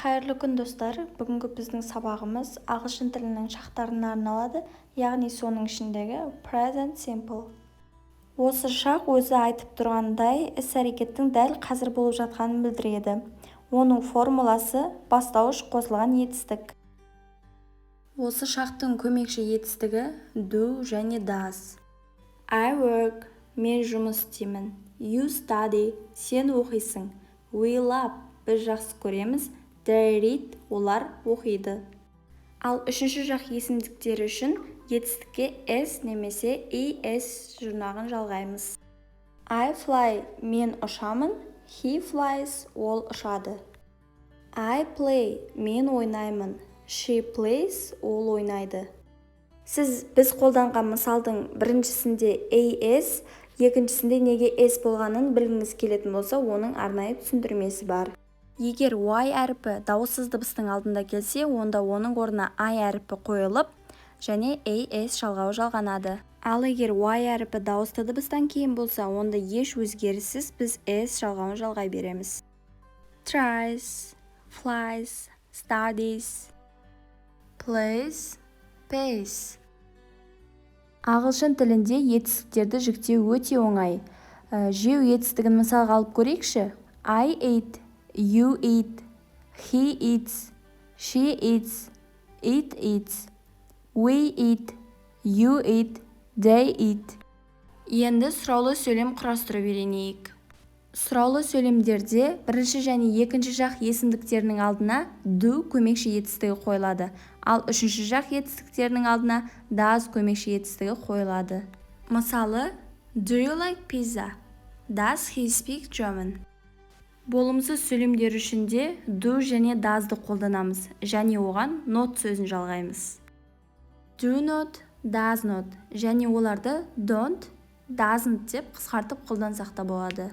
Қайырлы күн достар, бүгінгі біздің сабағымыз ағылшын тілінің шақтарына арналады, яғни соның ішіндегі present simple. Осы шақ өзі айтып тұрғандай іс-әрекеттің дәл қазір болып жатқанын білдіреді. Оның формуласы бастауыш қосылған етістік. Осы шақтың көмекші етістігі do және does. I work, мен жұмыс істеймін. You study, сен оқисың. We love, біз жақсы көреміз. They read, олар оқиды. Ал үшінші жақ есімдіктері үшін етістікке s немесе es жұрнағын жалғаймыз. I fly, мен ұшамын. He flies, ол ұшады. I play, мен ойнаймын. She plays, ол ойнайды. Біз қолданған мысалдың біріншісінде as, екіншісінде неге s болғанын білгіңіз келетін болса, оның арнайы түсіндірмесі бар. Егер y әріпі дауыссыз дыбыстың алдында келсе, онда оның орнына I әріпі қойылып, және as жалғауы жалғанады. Ал егер y әріпі дауысты дыбыстан кейін болса, онда еш өзгеріссіз біз s жалғауын жалғай береміз. Tries, flies, studies, plays, pays. Ағылшын тілінде етістіктерді жіктеу өте оңай. Жеу етістігін мысалға алып көрейікші. I eat, you eat, he eats, she eats, it eats, we eat, you eat, they eat. Енді сұраулы сөйлем құрастырып үйренейік. Сұраулы сөйлемдерде бірінші және екінші жақ есімдіктерінің алдына do көмекші етістігі қойылады, ал үшінші жақ етістіктерінің алдына does көмекші етістігі қойылады. Мысалы, do you like pizza? Does he speak German? Болымсыз сөйлемдер үшінде do және does'ды қолданамыз, және оған not сөзін жалғаймыз. Do not, does not, және оларды don't, doesn't деп қысқартып қолдансақ та болады.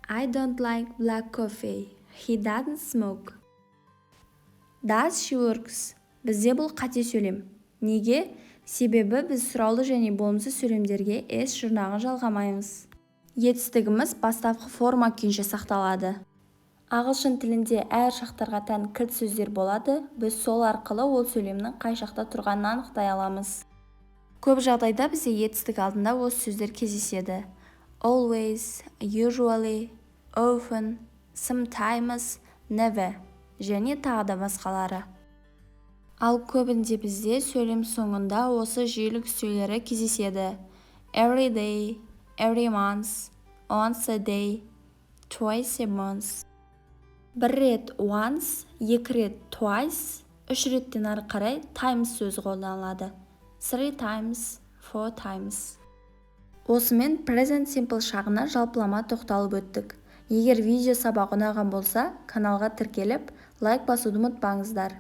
I don't like black coffee. He doesn't smoke. Does she works? Бізде бұл қате сөйлем. Неге? Себебі біз сұраулы және болымсыз сөйлемдерге s жұрнағын жалғамаймыз. Етістігіміз бастапқы форма күйінше сақталады. Ағылшын тілінде әр шақтарға тән кілт сөздер болады. Біз сол арқылы ол сөйлемнің қай шақта тұрғанын анықтай аламыз. Көп жағдайда бізде етістік алдында осы сөздер кездеседі. Always, usually, often, sometimes, never және тағы да басқалары. Ал көбінде бізде сөйлем соңында осы жиілік үстеулері кездеседі. Every day, every month, once a day, twice a month. Бір рет once, екі рет twice, үш реттен ары қарай times сөзі қолданылады. Three times, four times. Осымен present simple шағына жалпылама тоқталып өттік. Егер видео сабақ ұнаған болса, каналға тіркеліп, лайк басуды ұмытпаңыздар.